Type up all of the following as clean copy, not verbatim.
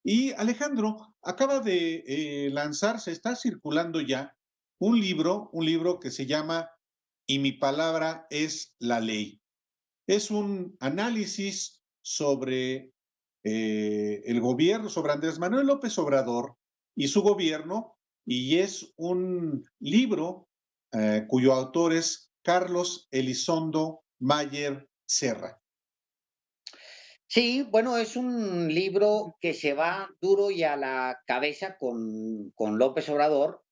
Y Alejandro acaba de lanzarse, está circulando ya un libro que se llama Y mi palabra es la ley. Es un análisis sobre el gobierno, sobre Andrés Manuel López Obrador y su gobierno, y es un libro cuyo autor es Carlos Elizondo Mayer Serra. Sí, bueno, es un libro que se va duro y a la cabeza con López Obrador.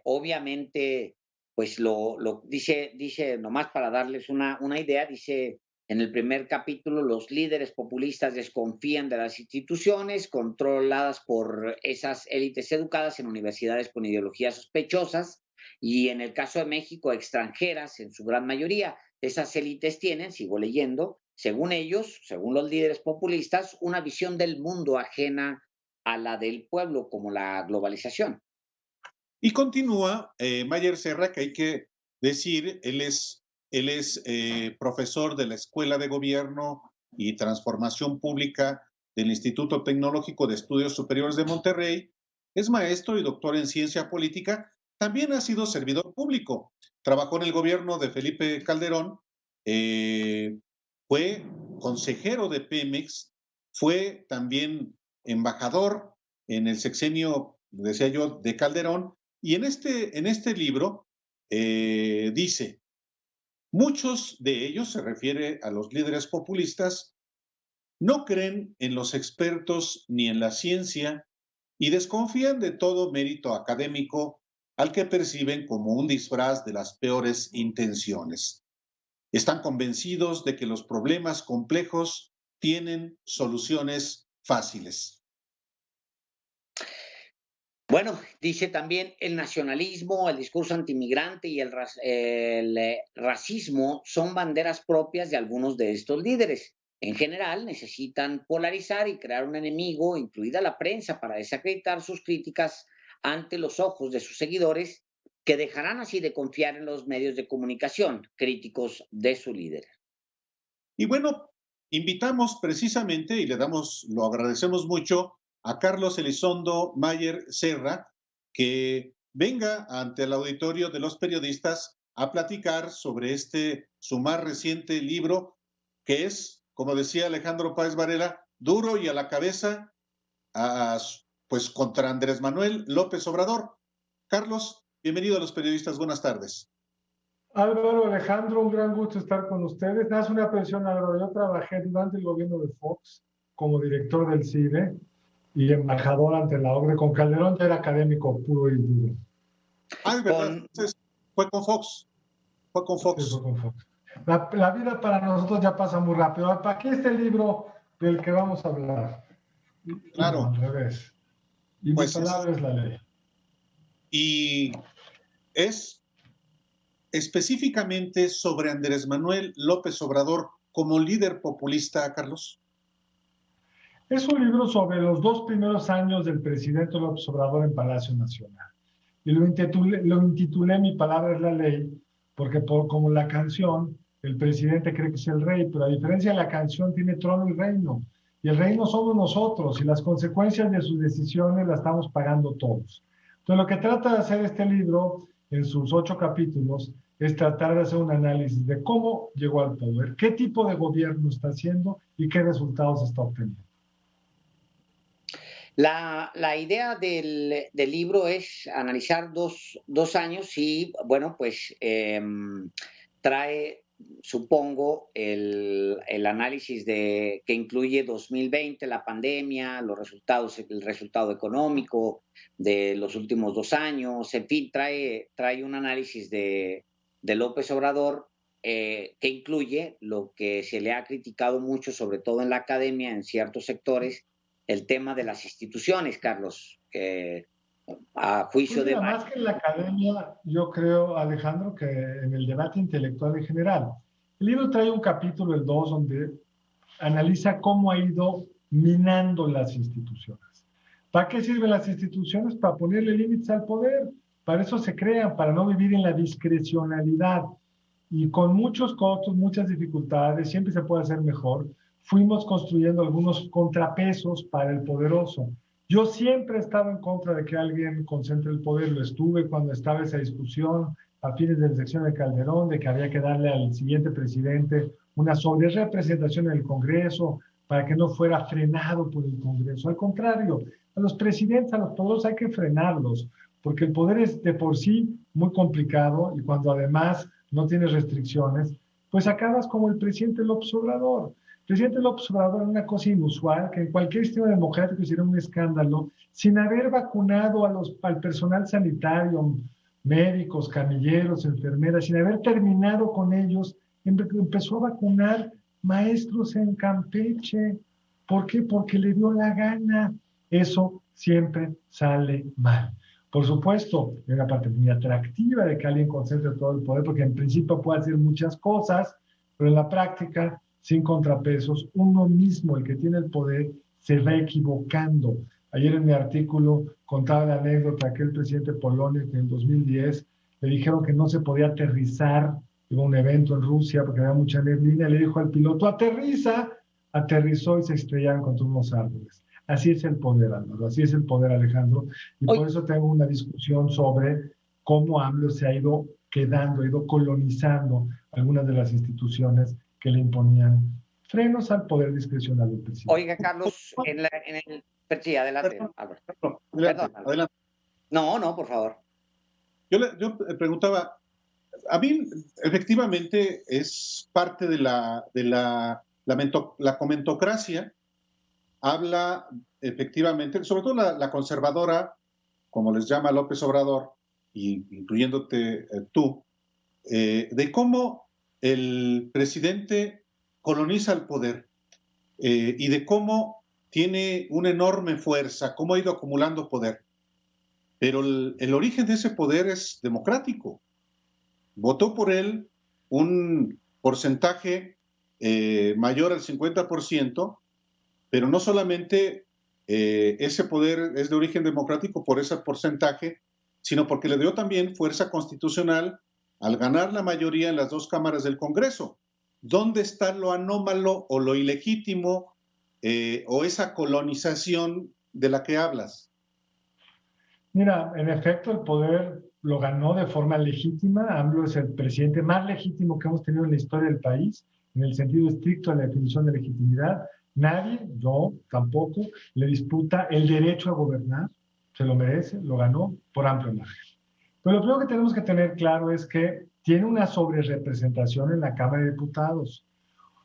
Obviamente, pues lo dice, nomás para darles una idea, dice en el primer capítulo, los líderes populistas desconfían de las instituciones controladas por esas élites educadas en universidades con ideologías sospechosas y en el caso de México, extranjeras en su gran mayoría. Esas élites tienen, sigo leyendo, según ellos, según los líderes populistas, una visión del mundo ajena a la del pueblo, como la globalización. Y continúa Mayer Serra, que hay que decir, él es profesor de la Escuela de Gobierno y Transformación Pública del Instituto Tecnológico de Estudios Superiores de Monterrey, es maestro y doctor en ciencia política, también ha sido servidor público, trabajó en el gobierno de Felipe Calderón, eh, fue consejero de Pemex, fue también embajador en el sexenio, decía yo, de Calderón, y en este libro dice, muchos de ellos, se refiere a los líderes populistas, no creen en los expertos ni en la ciencia y desconfían de todo mérito académico al que perciben como un disfraz de las peores intenciones. Están convencidos de que los problemas complejos tienen soluciones fáciles. Bueno, dice también el nacionalismo, el discurso antimigrante y el racismo son banderas propias de algunos de estos líderes. En general, necesitan polarizar y crear un enemigo, incluida la prensa, para desacreditar sus críticas ante los ojos de sus seguidores, que dejarán así de confiar en los medios de comunicación críticos de su líder. Y bueno, invitamos precisamente y le damos, lo agradecemos mucho a Carlos Elizondo Mayer Serra, que venga ante el auditorio de los periodistas a platicar sobre este, su más reciente libro, que es, como decía Alejandro Páez Varela, duro y a la cabeza, a, pues contra Andrés Manuel López Obrador. Carlos, bienvenido a los periodistas, buenas tardes. Álvaro, Alejandro, un gran gusto estar con ustedes. Haz una presión, Álvaro. Yo trabajé durante el gobierno de Fox como director del CIDE y embajador ante la OCDE. Con Calderón ya era académico puro y duro. Ah, es verdad, Con, entonces fue con Fox, fue con Sí, fue Fox. con Fox. La vida para nosotros ya pasa muy rápido. Aquí está el libro del que vamos a hablar. No, Claro, al revés. Y mi pues es, palabra es la ley. y es específicamente sobre Andrés Manuel López Obrador como líder populista, Carlos. Es un libro sobre los 2 primeros años del presidente López Obrador en Palacio Nacional. Y lo intitulé Mi palabra es la ley, porque como la canción, el presidente cree que es el rey, pero a diferencia de la canción tiene trono y reino. Y el reino somos nosotros, y las consecuencias de sus decisiones las estamos pagando todos. Entonces lo que trata de hacer este libro, en sus 8 capítulos, es tratar de hacer un análisis de cómo llegó al poder, qué tipo de gobierno está haciendo y qué resultados está obteniendo. La idea del libro es analizar dos años y, bueno, pues trae, supongo, el análisis que incluye 2020, la pandemia, los resultados, el resultado económico de los últimos 2 años, en fin, trae un análisis de López Obrador que incluye lo que se le ha criticado mucho, sobre todo en la academia, en ciertos sectores, el tema de las instituciones, Carlos, a Pues juicio de mira, más varios. que en la academia, yo creo, Alejandro, que en el debate intelectual en general. El libro trae un capítulo, el 2, donde analiza cómo ha ido minando las instituciones. ¿Para qué sirven las instituciones? Para ponerle límites al poder. Para eso se crean, para no vivir en la discrecionalidad. Y con muchos costos, muchas dificultades, siempre se puede hacer mejor. fuimos construyendo algunos contrapesos para el poderoso. Yo siempre he estado en contra de que alguien concentre el poder. Lo estuve cuando estaba esa discusión a fines de la elección de Calderón, de que había que darle al siguiente presidente una sobrerepresentación en el Congreso para que no fuera frenado por el Congreso. Al contrario, a los presidentes, a los poderosos hay que frenarlos, porque el poder es de por sí muy complicado y cuando además no tienes restricciones, pues acabas como el presidente López Obrador. El presidente López Obrador es una cosa inusual, que en cualquier sistema democrático sería un escándalo, sin haber vacunado al personal sanitario, médicos, camilleros, enfermeras, sin haber terminado con ellos, empezó a vacunar maestros en Campeche. ¿Por qué? Porque le dio la gana. Eso siempre sale mal. Por supuesto, hay una parte muy atractiva de que alguien concentre todo el poder, porque en principio puede hacer muchas cosas, pero en la práctica, sin contrapesos, uno mismo, el que tiene el poder, se va equivocando. Ayer en mi artículo contaba la anécdota que el presidente de Polonia, que en 2010 le dijeron que no se podía aterrizar, hubo un evento en Rusia porque había mucha neblina, y le dijo al piloto, aterriza, aterrizó y se estrellaron contra unos árboles. Así es el poder, Álvaro, así es el poder, Alejandro, y por eso tengo una discusión sobre cómo AMLO se ha ido quedando, ha ido colonizando algunas de las instituciones que le imponían frenos al poder discrecional del presidente. Oiga, Carlos, sí, adelante, Álvaro. Perdón, adelante. No, por favor. Yo preguntaba, a mí efectivamente es parte de la comentocracia. Habla efectivamente, sobre todo la conservadora, como les llama López Obrador, incluyéndote tú, de cómo el presidente coloniza el poder y de cómo tiene una enorme fuerza, cómo ha ido acumulando poder. Pero el origen de ese poder es democrático. Votó por él un porcentaje mayor al 50%, pero no solamente ese poder es de origen democrático por ese porcentaje, sino porque le dio también fuerza constitucional al ganar la mayoría en las dos cámaras del Congreso. ¿Dónde está lo anómalo o lo ilegítimo o esa colonización de la que hablas? Mira, en efecto, el poder lo ganó de forma legítima. AMLO es el presidente más legítimo que hemos tenido en la historia del país, en el sentido estricto de la definición de legitimidad. Nadie, yo tampoco, le disputa el derecho a gobernar. Se lo merece, lo ganó por amplio margen. Pero lo primero que tenemos que tener claro es que tiene una sobrerepresentación en la Cámara de Diputados.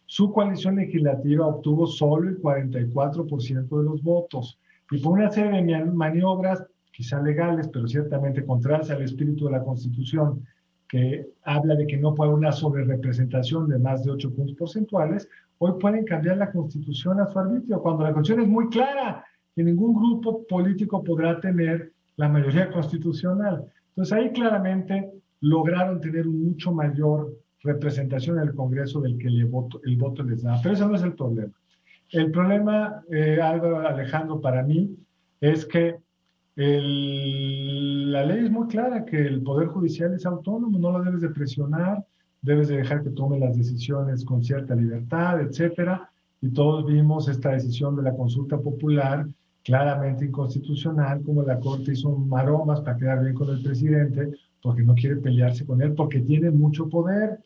Su coalición legislativa obtuvo solo el 44% de los votos. Y por una serie de maniobras, quizá legales, pero ciertamente contrarias al espíritu de la Constitución, que habla de que no puede haber una sobrerepresentación de más de 8 puntos porcentuales, hoy pueden cambiar la Constitución a su arbitrio, cuando la Constitución es muy clara, que ningún grupo político podrá tener la mayoría constitucional. Entonces ahí claramente lograron tener un mucho mayor representación en el Congreso del que el voto les da. Pero ese no es el problema. El problema, Álvaro, Alejandro, para mí, es que la ley es muy clara, que el Poder Judicial es autónomo, no lo debes de presionar, debes de dejar que tome las decisiones con cierta libertad, etcétera. Y todos vimos esta decisión de la consulta popular claramente inconstitucional, como la Corte hizo maromas para quedar bien con el presidente, porque no quiere pelearse con él, porque tiene mucho poder.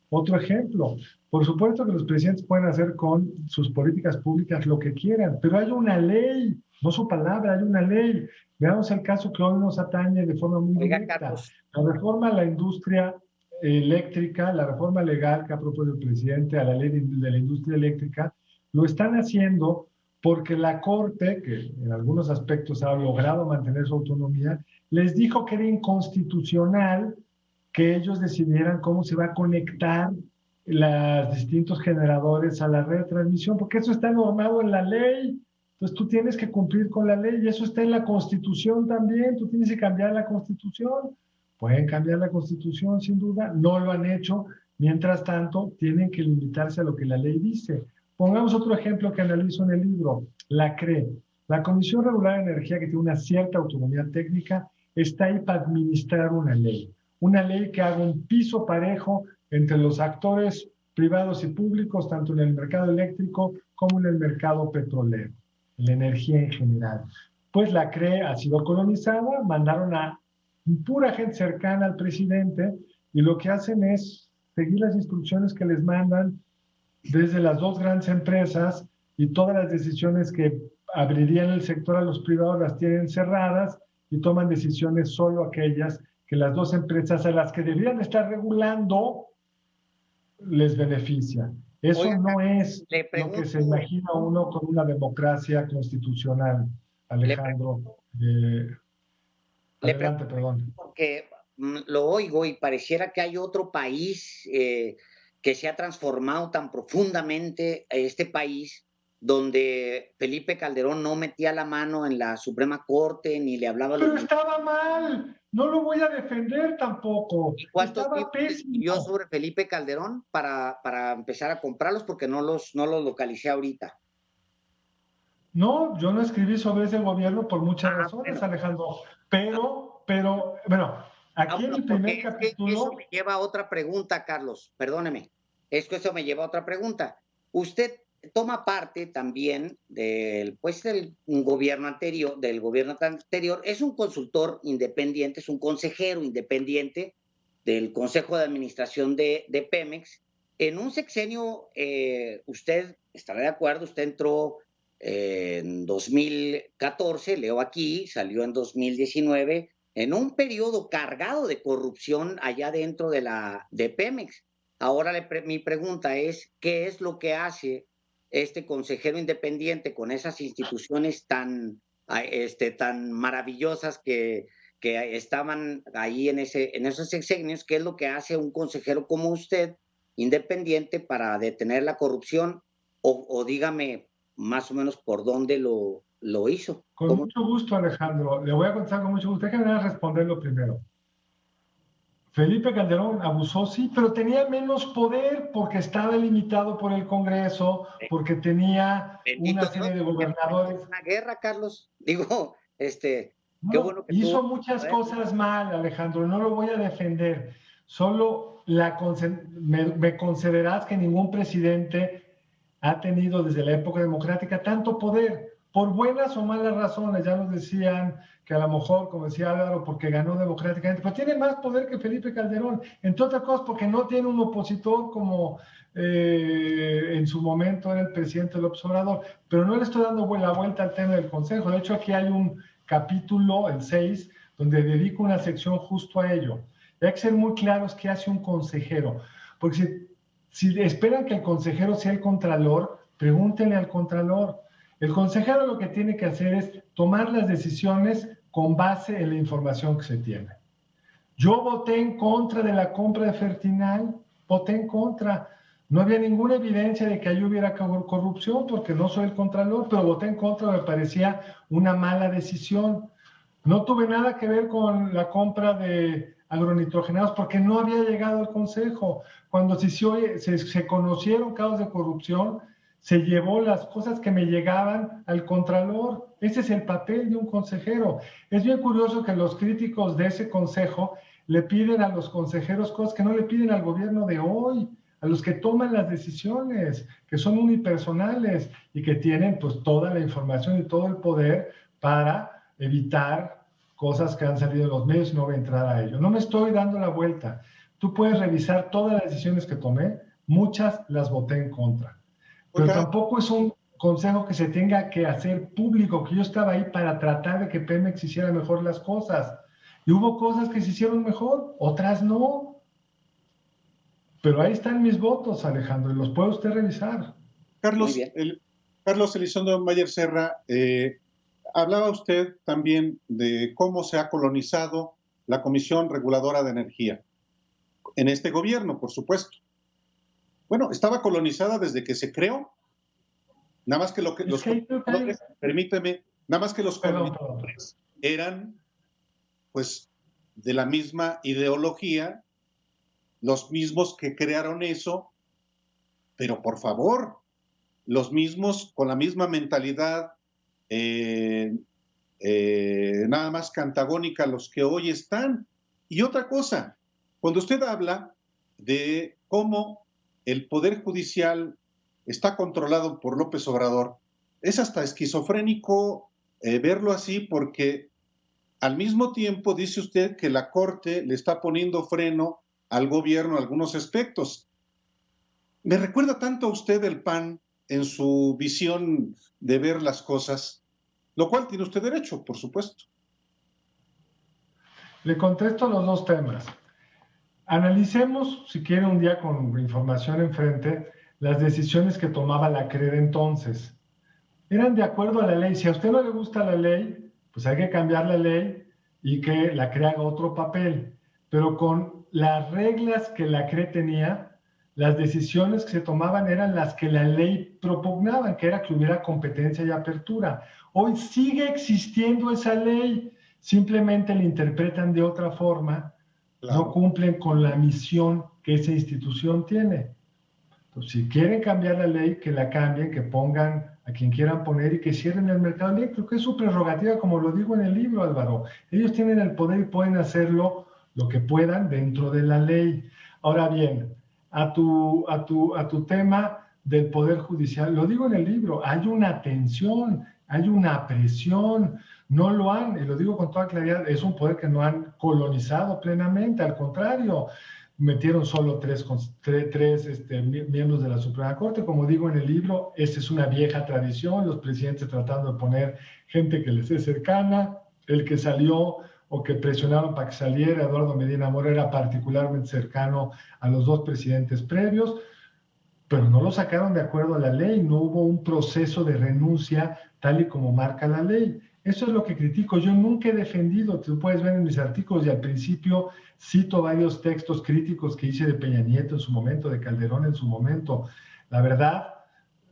Otro ejemplo, por supuesto que los presidentes pueden hacer con sus políticas públicas lo que quieran, pero hay una ley, no su palabra, hay una ley. Veamos el caso que hoy nos atañe de forma muy directa. La reforma a la industria eléctrica, la reforma legal que ha propuesto el presidente a la ley de la industria eléctrica, lo están haciendo porque la Corte, que en algunos aspectos ha logrado mantener su autonomía, les dijo que era inconstitucional que ellos decidieran cómo se va a conectar los distintos generadores a la red de transmisión, porque eso está normado en la ley. Entonces tú tienes que cumplir con la ley y eso está en la Constitución también. Tú tienes que cambiar la Constitución. Pueden cambiar la Constitución sin duda, no lo han hecho. Mientras tanto, tienen que limitarse a lo que la ley dice. Pongamos otro ejemplo que analizo en el libro, la CRE. La Comisión Regular de Energía, que tiene una cierta autonomía técnica, está ahí para administrar una ley que haga un piso parejo entre los actores privados y públicos, tanto en el mercado eléctrico como en el mercado petrolero, en la energía en general. Pues la CRE ha sido colonizada, mandaron a pura gente cercana al presidente y lo que hacen es seguir las instrucciones que les mandan desde las dos grandes empresas y todas las decisiones que abrirían el sector a los privados las tienen cerradas y toman decisiones solo aquellas que las dos empresas a las que deberían estar regulando les beneficia. Eso Oiga, no es le lo que se pregunto, imagina uno con una democracia constitucional, Alejandro. le Adelante, pregunto perdón. porque lo oigo y pareciera que hay otro país que se ha transformado tan profundamente, este país, donde Felipe Calderón no metía la mano en la Suprema Corte ni le hablaba a los... Pero estaba mal, no lo voy a defender tampoco. ¿Y cuántos Estaba libros escribió pésimo. sobre Felipe Calderón para empezar a comprarlos? Porque no los localicé ahorita. No, yo no escribí sobre ese gobierno por muchas razones, Bueno. Alejandro. Pero, bueno, aquí en Bueno, el porque primer es que eso capítulo. me lleva a otra pregunta, Carlos. Perdóneme. Es que eso me lleva a otra pregunta. Usted toma parte también del gobierno anterior, es un consultor independiente, es un consejero independiente del Consejo de Administración de Pemex. En un sexenio, usted estará de acuerdo, usted entró en 2014, leo aquí, salió en 2019, en un periodo cargado de corrupción allá dentro de Pemex. Ahora mi pregunta es, ¿qué es lo que hace este consejero independiente con esas instituciones tan maravillosas que estaban ahí en esos sexenios? ¿Qué es lo que hace un consejero como usted, independiente, para detener la corrupción? O dígame más o menos por dónde lo hizo. Con ¿Cómo? mucho gusto, Alejandro. Le voy a contestar con mucho gusto. Déjame responderlo primero. Felipe Calderón abusó, sí, pero tenía menos poder porque estaba limitado por el Congreso, porque tenía una Bendito serie Dios, de gobernadores. una guerra, Carlos. Digo, qué No, bueno que hizo tuvo muchas poder. cosas mal, Alejandro, no lo voy a defender. Solo me concederás que ningún presidente ha tenido desde la época democrática tanto poder, por buenas o malas razones. Ya nos decían que a lo mejor, como decía Álvaro, porque ganó democráticamente, pero tiene más poder que Felipe Calderón, entre otras cosas porque no tiene un opositor como en su momento era el presidente López Obrador. Pero no le estoy dando la vuelta al tema del Consejo. De hecho, aquí hay un capítulo, el 6, donde dedico una sección justo a ello. Y hay que ser muy claros qué hace un consejero, porque si esperan que el consejero sea el contralor, pregúntenle al contralor. El consejero lo que tiene que hacer es tomar las decisiones con base en la información que se tiene. Yo voté en contra de la compra de Fertinal, voté en contra. No había ninguna evidencia de que ahí hubiera corrupción porque no soy el contralor, pero voté en contra, me parecía una mala decisión. No tuve nada que ver con la compra de agronitrogenados porque no había llegado al Consejo. Cuando se conocieron casos de corrupción, se llevó las cosas que me llegaban al Contralor. Ese es el papel de un consejero. Es bien curioso que los críticos de ese consejo le piden a los consejeros cosas que no le piden al gobierno de hoy, a los que toman las decisiones, que son unipersonales y que tienen pues toda la información y todo el poder para evitar cosas que han salido de los medios y no voy a entrar a ello. No me estoy dando la vuelta. Tú puedes revisar todas las decisiones que tomé, muchas las voté en contra. Pero tampoco es un consejo que se tenga que hacer público, que yo estaba ahí para tratar de que Pemex hiciera mejor las cosas. Y hubo cosas que se hicieron mejor, otras no. Pero ahí están mis votos, Alejandro, y los puede usted revisar. Carlos Elizondo Mayer Serra, hablaba usted también de cómo se ha colonizado la Comisión Reguladora de Energía. En este gobierno, por supuesto. Bueno, estaba colonizada desde que se creó. Nada más que permíteme, nada más que los colonizadores eran, pues, de la misma ideología, los mismos que crearon eso, pero por favor, los mismos con la misma mentalidad, nada más que antagónica a los que hoy están. Y otra cosa, cuando usted habla de cómo el Poder Judicial está controlado por López Obrador, es hasta esquizofrénico verlo así, porque al mismo tiempo dice usted que la Corte le está poniendo freno al gobierno en algunos aspectos. Me recuerda tanto a usted el PAN en su visión de ver las cosas, lo cual tiene usted derecho, por supuesto. Le contesto los dos temas. Analicemos, si quiere, un día con información enfrente, las decisiones que tomaba la CRE entonces. Eran de acuerdo a la ley. Si a usted no le gusta la ley, pues hay que cambiar la ley y que la CRE haga otro papel. Pero con las reglas que la CRE tenía, las decisiones que se tomaban eran las que la ley propugnaba, que era que hubiera competencia y apertura. Hoy sigue existiendo esa ley, simplemente la interpretan de otra forma, claro. No cumplen con la misión que esa institución tiene. Entonces, si quieren cambiar la ley, que la cambien, que pongan a quien quieran poner y que cierren el mercado eléctrico, que es su prerrogativa, como lo digo en el libro, Álvaro. Ellos tienen el poder y pueden hacerlo lo que puedan dentro de la ley. Ahora bien, a tu tema del Poder Judicial, lo digo en el libro, hay una tensión, hay una presión, no lo han, y lo digo con toda claridad, es un poder que no han colonizado plenamente, al contrario, metieron solo tres miembros de la Suprema Corte. Como digo en el libro, esta es una vieja tradición, los presidentes tratando de poner gente que les es cercana, el que salió o que presionaron para que saliera, Eduardo Medina Mora, era particularmente cercano a los dos presidentes previos, pero no lo sacaron de acuerdo a la ley, no hubo un proceso de renuncia tal y como marca la ley. Eso es lo que critico. Yo nunca he defendido, tú puedes ver en mis artículos y al principio cito varios textos críticos que hice de Peña Nieto en su momento, de Calderón en su momento. La verdad,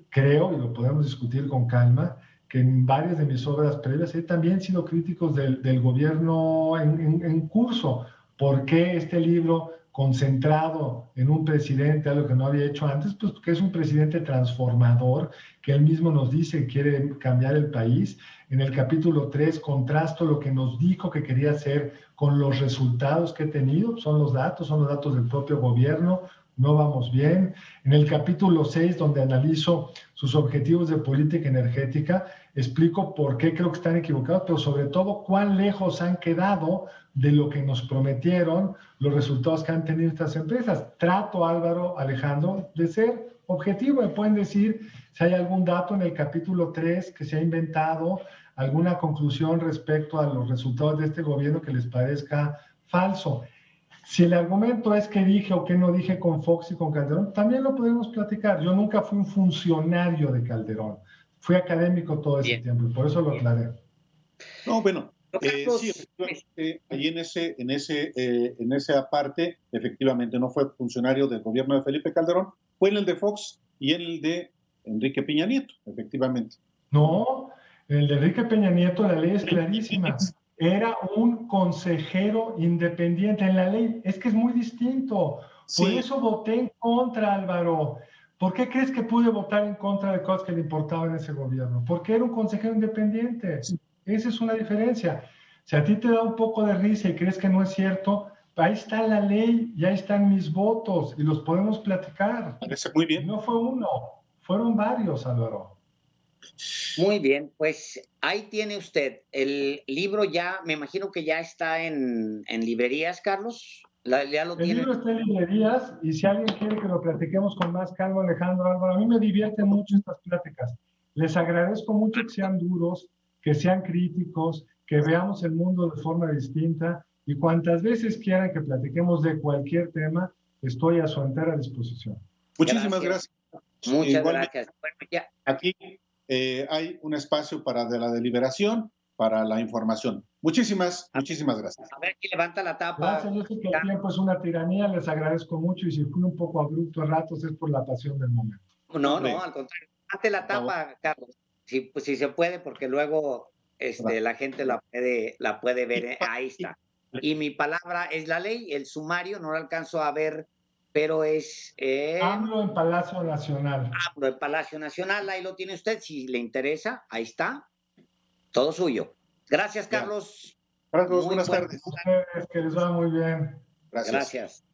creo, y lo podemos discutir con calma, que en varias de mis obras previas he también sido críticos del gobierno en curso. ¿Por qué este libro concentrado en un presidente, algo que no había hecho antes? Pues porque es un presidente transformador, que él mismo nos dice que quiere cambiar el país. En el capítulo 3 contrasto lo que nos dijo que quería hacer con los resultados que he tenido, son los datos del propio gobierno, no vamos bien. En el capítulo 6, donde analizo sus objetivos de política energética, explico por qué creo que están equivocados, pero sobre todo cuán lejos han quedado de lo que nos prometieron los resultados que han tenido estas empresas. Trato, Álvaro, Alejandro, de ser objetivo. Me pueden decir si hay algún dato en el capítulo 3 que se ha inventado, alguna conclusión respecto a los resultados de este gobierno que les parezca falso. Si el argumento es que dije o que no dije con Fox y con Calderón, también lo podemos platicar. Yo nunca fui un funcionario de Calderón. Fui académico todo ese tiempo y por eso lo aclaré. No, bueno, sí, efectivamente, ahí en esa parte, efectivamente, no fue funcionario del gobierno de Felipe Calderón, fue en el de Fox y en el de Enrique Peña Nieto, efectivamente. No, en el de Enrique Peña Nieto la ley es clarísima. Era un consejero independiente. En la ley es que es muy distinto. Por eso voté en contra, Álvaro. ¿Por qué crees que pude votar en contra de cosas que le importaban a ese gobierno? Porque era un consejero independiente. Esa es una diferencia. Si a ti te da un poco de risa y crees que no es cierto, ahí está la ley y ahí están mis votos y los podemos platicar. Parece muy bien. Y no fue uno, fueron varios, Álvaro. Muy bien, pues ahí tiene usted. El libro ya, me imagino que ya está en librerías, Carlos. Ya lo tiene. El libro está en librerías y si alguien quiere que lo platiquemos con más calma, Alejandro, Álvaro, a mí me divierten mucho estas pláticas. Les agradezco mucho que sean duros, que sean críticos, que veamos el mundo de forma distinta y cuantas veces quieran que platiquemos de cualquier tema, estoy a su entera disposición. Muchísimas gracias. Muchas gracias. Bueno, ya. Aquí hay un espacio para de la deliberación, para la información. Muchísimas gracias. A ver, ¿quién levanta la tapa? Gracias, yo sé que el tiempo es una tiranía, les agradezco mucho y si fui un poco abrupto a ratos es por la pasión del momento. No, al contrario. Levante la tapa, Carlos, si se puede, porque luego la gente la puede ver. Ahí está. Y mi palabra es la ley, el sumario, no lo alcanzo a ver, pero es... AMLO en Palacio Nacional. AMLO en Palacio Nacional, ahí lo tiene usted, si le interesa, ahí está, todo suyo. Gracias, Carlos. Carlos, buenas tardes. Que les va muy bien. Gracias.